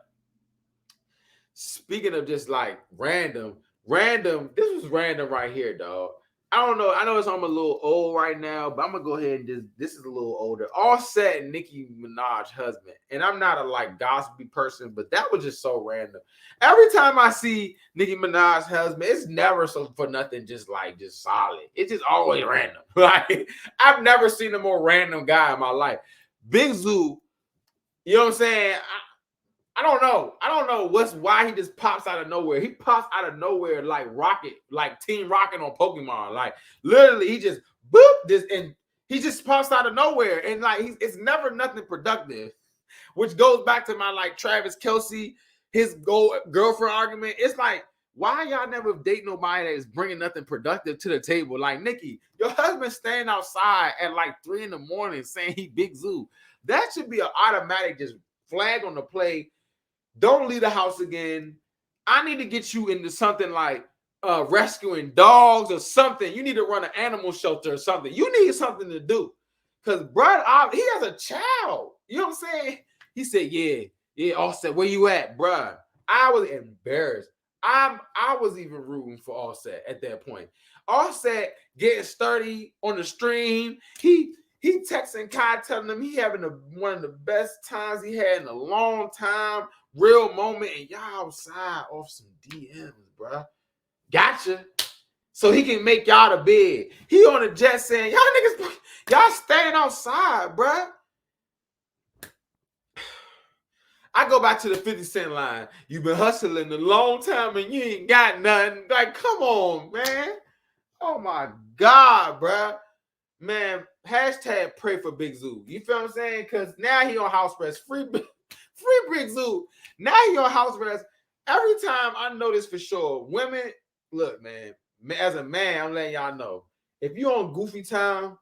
speaking of just like random, this was random right here, dog. I don't know. I know I'm a little old right now, but I'm gonna go ahead and this is a little older. Offset and Nicki Minaj husband. And I'm not a like gossipy person, but that was just so random. Every time I see Nicki Minaj husband, it's never so for nothing just solid. It's just always random. Like I've never seen a more random guy in my life. Big Zoo, you know what I'm saying? I don't know. I don't know why he just pops out of nowhere. He pops out of nowhere like Rocket, like Team Rocket on Pokemon. Like literally, he just boop this and he just pops out of nowhere. And like it's never nothing productive, which goes back to my like Travis Kelce, his girlfriend argument. It's like, why y'all never date nobody that is bringing nothing productive to the table? Like Nikki, your husband staying outside at like 3 a.m. saying he Big Zoo. That should be an automatic just flag on the play. Don't leave the house again. I need to get you into something like rescuing dogs or something. You need to run an animal shelter or something. You need something to do. Because Brad, he has a child. You know what I'm saying? He said, yeah, Offset, where you at, bruh? I was embarrassed. I was even rooting for Offset at that point. Offset getting sturdy on the stream. He texting Kai telling him he having one of the best times he had in a long time. Real moment, and y'all outside off some DMs, bruh. Gotcha. So he can make y'all the bed. He on the jet saying, y'all staying outside, bruh. I go back to the 50 Cent line. You've been hustling a long time and you ain't got nothing. Like, come on, man. Oh my God, bruh. Man, hashtag pray for Big Zoo. You feel what I'm saying? Because now he on house arrest. Free Big Zoo. Now he on house arrest. Every time I know this for sure, women, look, man, as a man, I'm letting y'all know. If you on goofy time,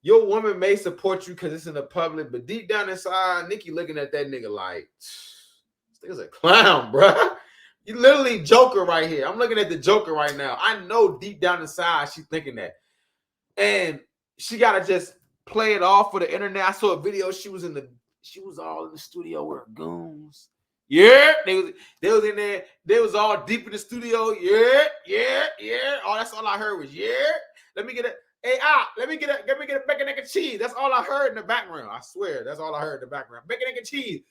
your woman may support you because it's in the public, but deep down inside, Nikki looking at that nigga like, this nigga's a clown, bro. You literally Joker right here. I'm looking at the Joker right now. I know deep down inside she's thinking that. And she gotta just play it off for the internet. I saw a video. She was all in the studio with her goons. Yeah, they was in there. They was all deep in the studio. Yeah. Oh, that's all I heard was yeah. Let me get it. Hey, let me get a bacon, egg, and cheese. That's all I heard in the background. I swear, that's all I heard in the background. Bacon, egg, and cheese.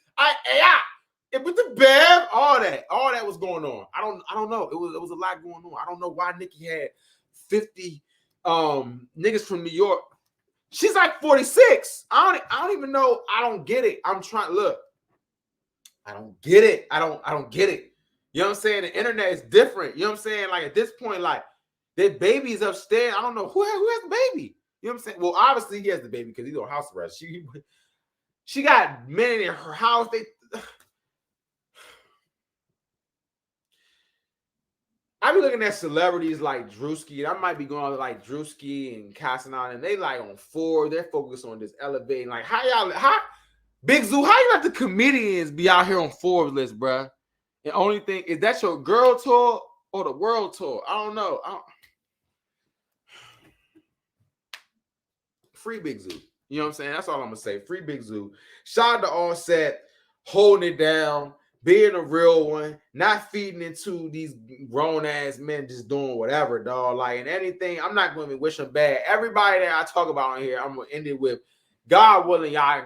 And with the Bev, all that was going on. I don't know. It was a lot going on. I don't know why Nikki had 50 niggas from New York. She's like 46. I don't even know. I don't get it. I'm trying. Look, I don't get it. I don't get it. You know what I'm saying? The internet is different. You know what I'm saying? Like at this point, like their baby's upstairs. I don't know who has the baby. You know what I'm saying? Well, obviously he has the baby because he's on house arrest. She got men in her house. I be looking at celebrities like Drewski, and I might be going to like Drewski and Casanana, and they like on 4. They're focused on this elevating. Like how Big Zoo, how you let the comedians be out here on Forbes list, bruh? The only thing is that your girl tour or the world tour? I don't know. Free Big Zoo. You know what I'm saying? That's all I'm gonna say. Free Big Zoo. Shout out to Offset, holding it down, being a real one, not feeding into these grown ass men just doing whatever, dog. Like, and anything, I'm not going to wish them bad. Everybody that I talk about on here, I'm going to end it with God willing, y'all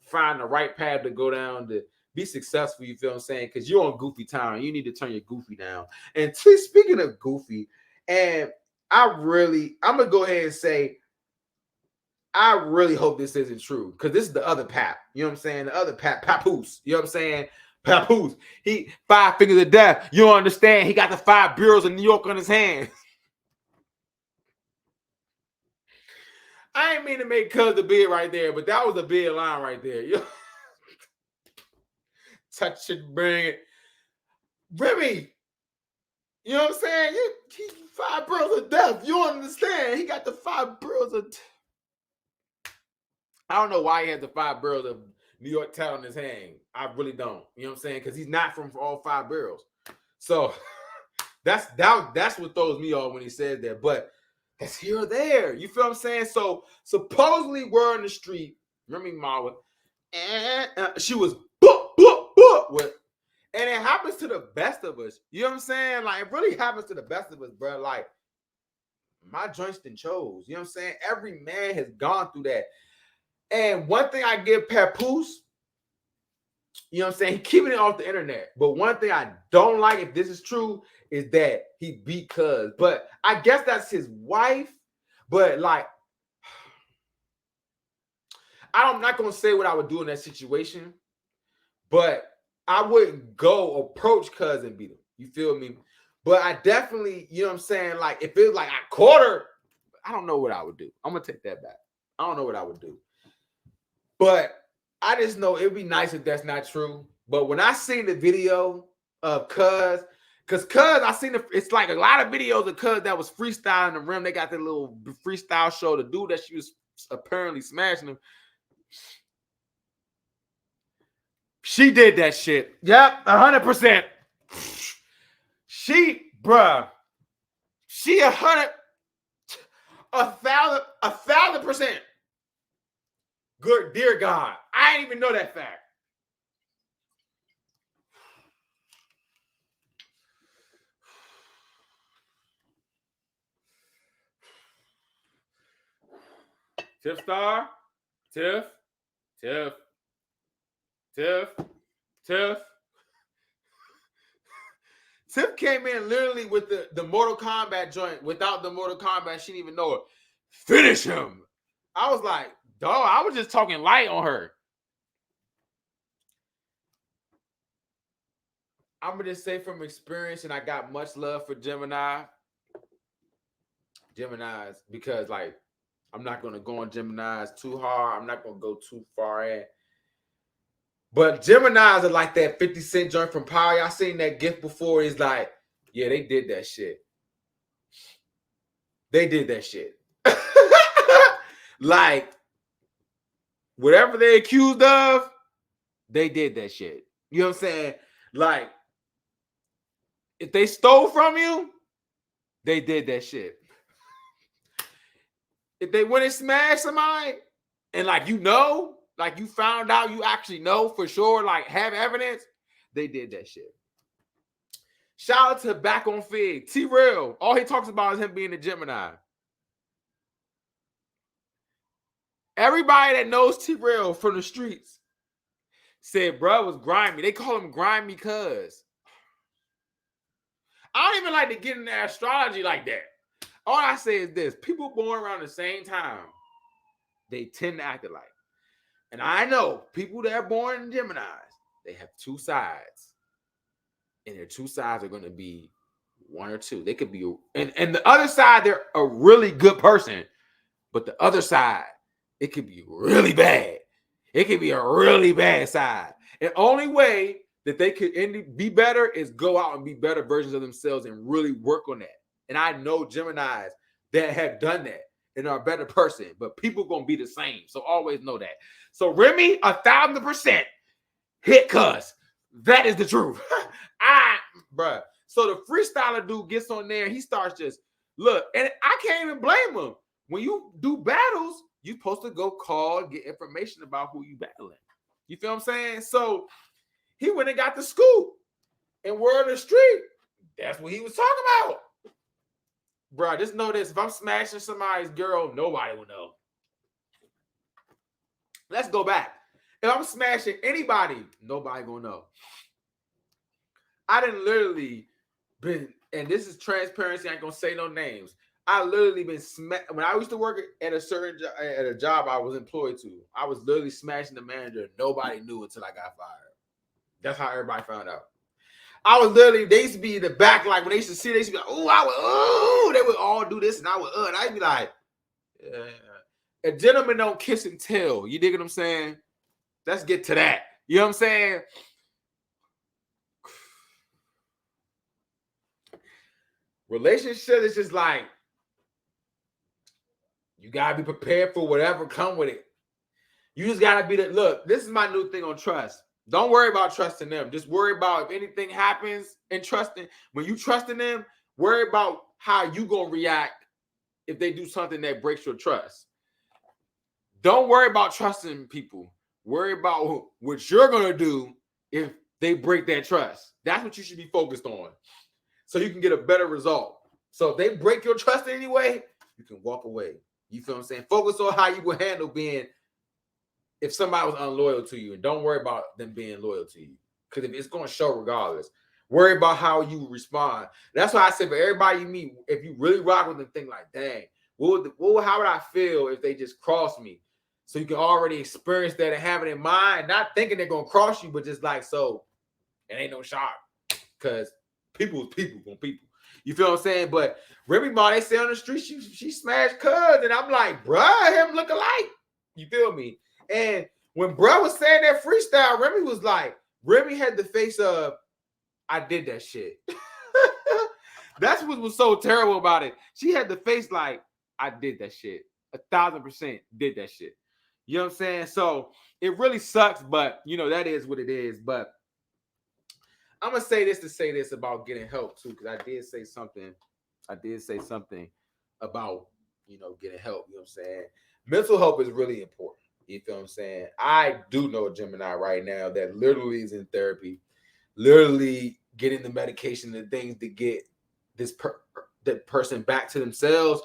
find the right path to go down to be successful. You feel what I'm saying? Because you're on goofy time. You need to turn your goofy down. And speaking of goofy, and I'm going to go ahead and say, I really hope this isn't true because this is the other Pap. You know what I'm saying? The other Papoose. You know what I'm saying? Papoose. He 5 fingers of death. You don't understand? He got the 5 bureaus of New York on his hands. I ain't mean to make Cuz the bid right there, but that was a big line right there. You touch it, bring it. Remy, you know what I'm saying? He 5 bureaus of death. You don't understand? He got the 5 bureaus of death. I don't know why he had the 5 boroughs of New York town in his hand. I really don't. You know what I'm saying? Because he's not from all 5 boroughs. So that's what throws me off when he said that. But that's here or there. You feel what I'm saying? So supposedly we're in the street. Remy Ma and she was with, and it happens to the best of us. You know what I'm saying? Like it really happens to the best of us, bro. Like my joints done chose. You know what I'm saying? Every man has gone through that. And one thing I give Papoose, you know what I'm saying? He keeping it off the internet. But one thing I don't like, if this is true, is that he beat Cuz. But I guess that's his wife. But like, I'm not gonna say what I would do in that situation, but I wouldn't go approach Cuz and beat him. You feel me? But I definitely, you know what I'm saying? Like, if it was like I caught her, I don't know what I would do. I'm gonna take that back. I don't know what I would do. But I just know it'd be nice if that's not true. But when I seen the video of Cuz I seen it's like a lot of videos of Cuz that was freestyling the rim. They got that little freestyle show. The dude that she was apparently smashing him. She did that shit. Yep, 100%. She 1,000%. Good, dear God. I didn't even know that fact. Tiff Star, Tiff. Tiff came in literally with the Mortal Kombat joint. Without the Mortal Kombat, she didn't even know it. Finish him. I was like, dog, I was just talking light on her. I'm going to just say from experience, and I got much love for Geminis, because like, I'm not going to go on Geminis too hard. I'm not going to go too far in. But Geminis are like that 50 Cent joint from Power. Y'all seen that gift before? It's like, yeah, they did that shit. They did that shit. Like, whatever they accused of, they did that shit. You know what I'm saying? Like, if they stole from you, they did that shit. If they went and smashed somebody, and like like you found out, you actually know for sure, like have evidence, they did that shit. Shout out to Back on Fig. T-Real, all he talks about is him being a Gemini. Everybody that knows T-Real from the streets said bro was grimy. They call him grimy cuz. I don't even like to get into astrology like that. All I say is this: people born around the same time, they tend to act alike. And I know people that are born in Geminis, they have two sides. And their two sides are going to be one or two. They could be, and the other side, they're a really good person. But the other side, it could be really bad. It could be a really bad side. And the only way that they could be better is go out and be better versions of themselves and really work on that. And I know Geminis that have done that and are a better person, but people going to be the same. So always know that. So Remy, 1,000% hit Cuz. That is the truth. Bruh. So the freestyler dude gets on there and he starts just, look, and I can't even blame him. When you do battles, you're supposed to go call, get information about who you battling. You feel what I'm saying? So he went and got the scoop. And word on the street, that's what he was talking about. Bro, just know this. If I'm smashing somebody's girl, nobody will know. Let's go back. If I'm smashing anybody, nobody gonna know. I done literally been, and this is transparency, I ain't gonna say no names. I literally been when I used to work at a job I was employed to, I was literally smashing the manager. Nobody knew until I got fired. That's how everybody found out. I was literally, they used to be in the back, like when they used to see, they used to be like, they would all do this, and I would, and I'd be like, yeah. A gentleman don't kiss and tell. You dig what I'm saying? Let's get to that. You know what I'm saying? Relationship is just like, you gotta be prepared for whatever come with it. You just gotta be look, this is my new thing on trust. Don't worry about trusting them. Just worry about if anything happens and trusting. When you trusting them, worry about how you gonna react if they do something that breaks your trust. Don't worry about trusting people. Worry about what you're gonna do if they break that trust. That's what you should be focused on, so you can get a better result. So if they break your trust anyway, you can walk away. You feel what I'm saying? Focus on how you will handle being if somebody was unloyal to you, and don't worry about them being loyal to you. Because if it's going to show regardless. Worry about how you respond. That's why I said for everybody you meet, if you really rock with them, think like, dang, how would I feel if they just crossed me? So you can already experience that and have it in mind, not thinking they're going to cross you, but just like, so it ain't no shock. Because people is people on people. You feel what I'm saying? But Remy Ma, they say on the street, she smashed Cuz. And I'm like, bruh, him look alike. You feel me? And when bruh was saying that freestyle, Remy had the face of, I did that shit. That's what was so terrible about it. She had the face like, I did that shit. 1,000% did that shit. You know what I'm saying? So it really sucks, but that is what it is. But I'm gonna say this about getting help too, because I did say something about getting help. You know what I'm saying? Mental health is really important. You feel what I'm saying? I do know a Gemini right now that literally is in therapy, literally getting the medication and things to get that person back to themselves.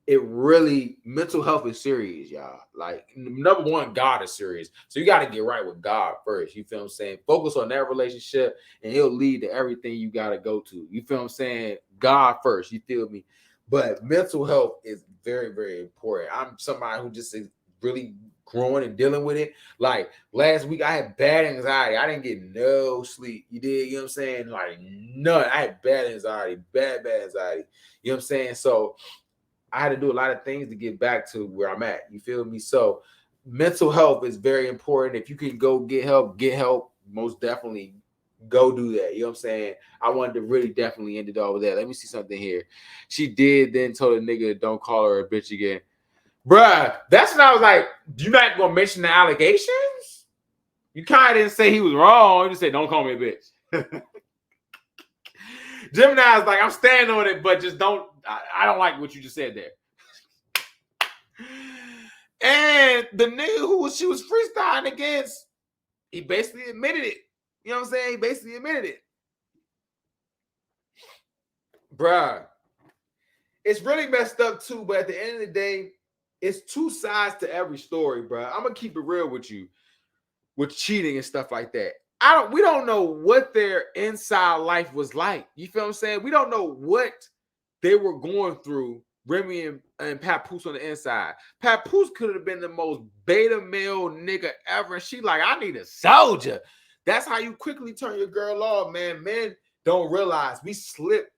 It really, mental health is serious, y'all. Like, number one, God is serious. So you got to get right with God first. You feel what I'm saying? Focus on that relationship and he'll lead to everything you got to go to. You feel what I'm saying? God first. You feel me? But mental health is very, very important. I'm somebody who just is really growing and dealing with it. Like last week, I had bad anxiety. I didn't get no sleep. You did? You know what I'm saying? Like none. I had bad anxiety, bad anxiety. You know what I'm saying? So I had to do a lot of things to get back to where I'm at. You feel me? So mental health is very important. If you can go get help. Most definitely go do that. You know what I'm saying? I wanted to really definitely end it all with that. Let me see something here. She did then told a nigga don't call her a bitch again. Bruh, that's when I was like, you're not going to mention the allegations? You kind of didn't say he was wrong. You just said, don't call me a bitch. Gemini's like, I'm standing on it, but just don't, I don't like what you just said there. And the nigga who she was freestyling against, he basically admitted it. You know what I'm saying? He basically admitted it. Bruh, it's really messed up too, but at the end of the day, it's two sides to every story, bruh. I'm going to keep it real with you with cheating and stuff like that. We don't know what their inside life was like. You feel what I'm saying? We don't know what they were going through, Remy and Papoose on the inside. Papoose could have been the most beta male nigga ever. And she like, I need a soldier. That's how you quickly turn your girl off, man. Men don't realize we slip.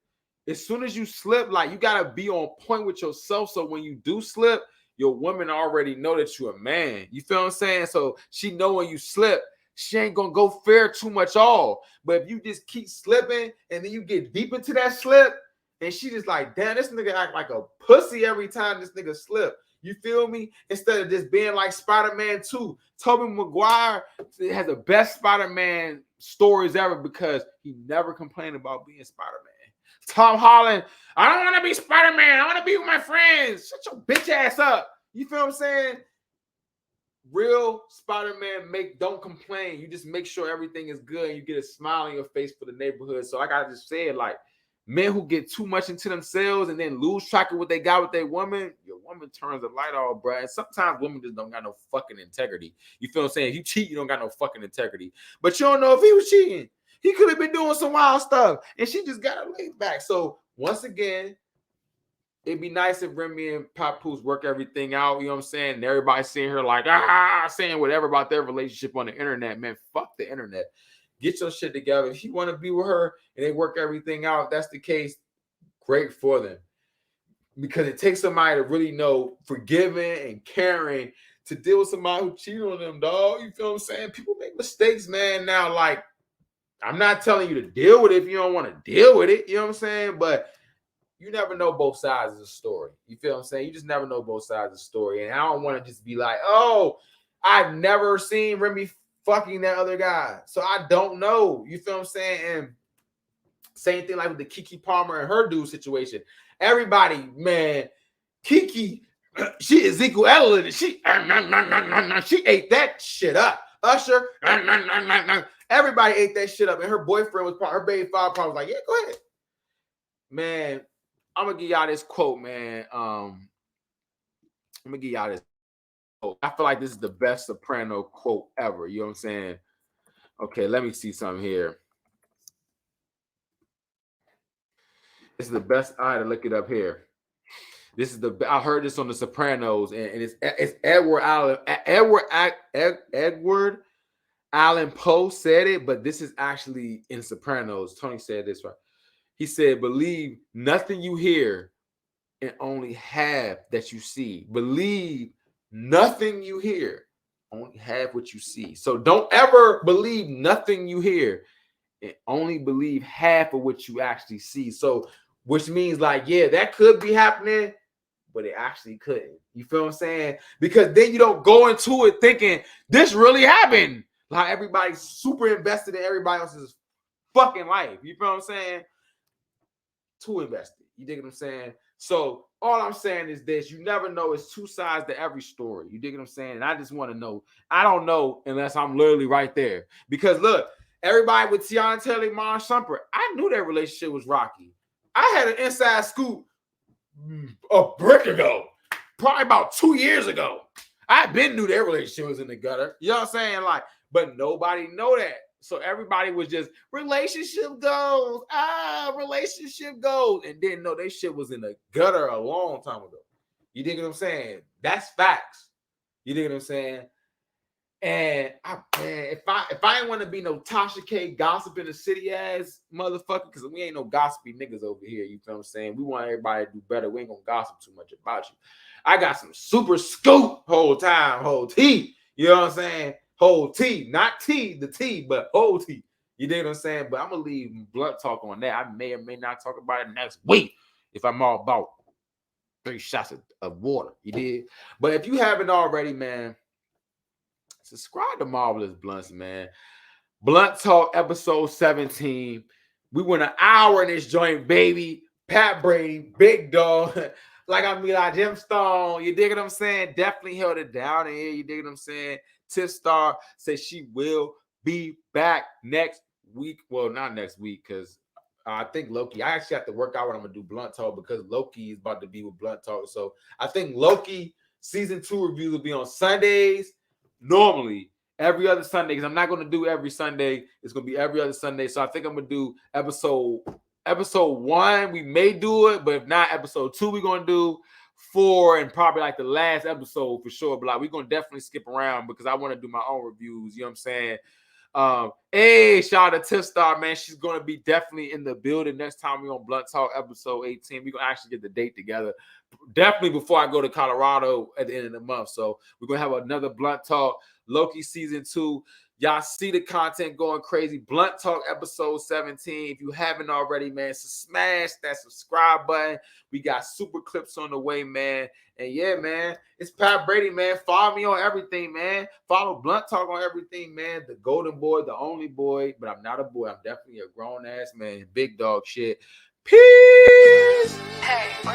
As soon as you slip, like you got to be on point with yourself. So when you do slip, your woman already know that you're a man. You feel what I'm saying? So she know when you slip, she ain't going to go fair too much off. But if you just keep slipping and then you get deep into that slip, and she just like, damn, this nigga act like a pussy every time this nigga slip. You feel me? Instead of just being like Spider-Man 2. Tobey Maguire has the best Spider-Man stories ever because he never complained about being Spider-Man. Tom Holland, I don't want to be Spider-Man. I want to be with my friends. Shut your bitch ass up. You feel what I'm saying? Real Spider-Man don't complain. You just make sure everything is good and you get a smile on your face for the neighborhood. So like I just said, like, men who get too much into themselves and then lose track of what they got with their woman, your woman turns the light off, bro. And sometimes women just don't got no fucking integrity. You feel what I'm saying? If you cheat, you don't got no fucking integrity. But you don't know if he was cheating. He could have been doing some wild stuff. And she just got her laid back. So once again, it'd be nice if Remy and Papoose work everything out. You know what I'm saying? And everybody seeing her like, saying whatever about their relationship on the internet. Man, fuck the internet. Get your shit together. If you want to be with her and they work everything out, if that's the case, great for them. Because it takes somebody to really know forgiving and caring to deal with somebody who cheated on them, dog. You feel what I'm saying? People make mistakes, man. Now, like, I'm not telling you to deal with it if you don't want to deal with it. You know what I'm saying? But you never know both sides of the story. You feel what I'm saying? You just never know both sides of the story. And I don't want to just be like, oh, I've never seen Remy fucking that other guy. So I don't know. You feel what I'm saying? And same thing like with the Keke Palmer and her dude situation. Everybody, man, Keke, she Ezekiel Elliott. She ate that shit up. Usher, everybody ate that shit up. And her boyfriend was her baby father probably was like, yeah, go ahead. Man, I'm gonna give y'all this quote, man. I'm gonna give y'all this quote. I feel like this is the best Soprano quote ever. You know what I'm saying? Okay, let me see something here. This is the best. I had to look it up here. This is I heard this on The Sopranos, and it's Edward Allen. Edward Allan Poe said it, but this is actually in Sopranos. Tony said this right. He said, "Believe nothing you hear, and only half that you see. Believe nothing you hear, only half what you see. So don't ever believe nothing you hear, and only believe half of what you actually see. So, which means like, yeah, that could be happening, but it actually couldn't. You feel what I'm saying? Because then you don't go into it thinking this really happened. Like everybody's super invested in everybody else's fucking life. You feel what I'm saying? Too invested. You dig what I'm saying? So all I'm saying is this: you never know. It's two sides to every story. You dig what I'm saying? And I just want to know. I don't know unless I'm literally right there. Because look, everybody with Tiana Taylor, Mon Shumpert, I knew their relationship was rocky. I had an inside scoop a brick ago, probably about 2 years ago. I knew their relationship was in the gutter. You know what I'm saying? Like, but nobody know that. So everybody was just relationship goals, relationship goals, and didn't know they shit was in the gutter a long time ago. You dig what I'm saying? That's facts. You dig what I'm saying? And if I ain't want to be no Tasha K gossip in the city ass motherfucker, because we ain't no gossipy niggas over here. You feel what I'm saying? We want everybody to do better. We ain't gonna gossip too much about you. I got some super scoop whole tea. You know what I'm saying? Whole tea, not tea, the tea, but whole tea. You dig what I'm saying? But I'm gonna leave blunt talk on that. I may or may not talk about it next week if I'm all about 3 shots of water. You did. But if you haven't already, man, subscribe to Marvelous Blunts, man. Blunt Talk episode 17. We went an hour in this joint, baby. Pat Brady, big dog. like Jim Stone. You dig what I'm saying? Definitely held it down in here. You dig what I'm saying? Tiff Star says she will be back next week. Well, not next week, because I think Loki. I actually have to work out what I'm gonna do Blunt Talk because Loki is about to be with Blunt Talk. So I think Loki season 2 reviews will be on Sundays. Normally every other Sunday, because I'm not going to do every Sunday. It's going to be every other Sunday. So I think I'm going to do episode 1. We may do it, but if not, episode 2 we're going to do 4 and probably like the last episode for sure. But like we're going to definitely skip around because I want to do my own reviews. You know what I'm saying? Hey, shout out to Tiff Star, man. She's going to be definitely in the building next time we're on Blunt Talk episode 18. We're going to actually get the date together. Definitely before I go to Colorado at the end of the month. So we're going to have another Blunt Talk Loki season 2. Y'all see the content going crazy. Blunt Talk episode 17. If you haven't already, man, so smash that subscribe button. We got super clips on the way, man. And yeah, man, it's Pat Brady, man. Follow me on everything, man. Follow Blunt Talk on everything, man. The golden boy, the only boy, but I'm not a boy. I'm definitely a grown ass man. Big dog shit. Peace. Hey.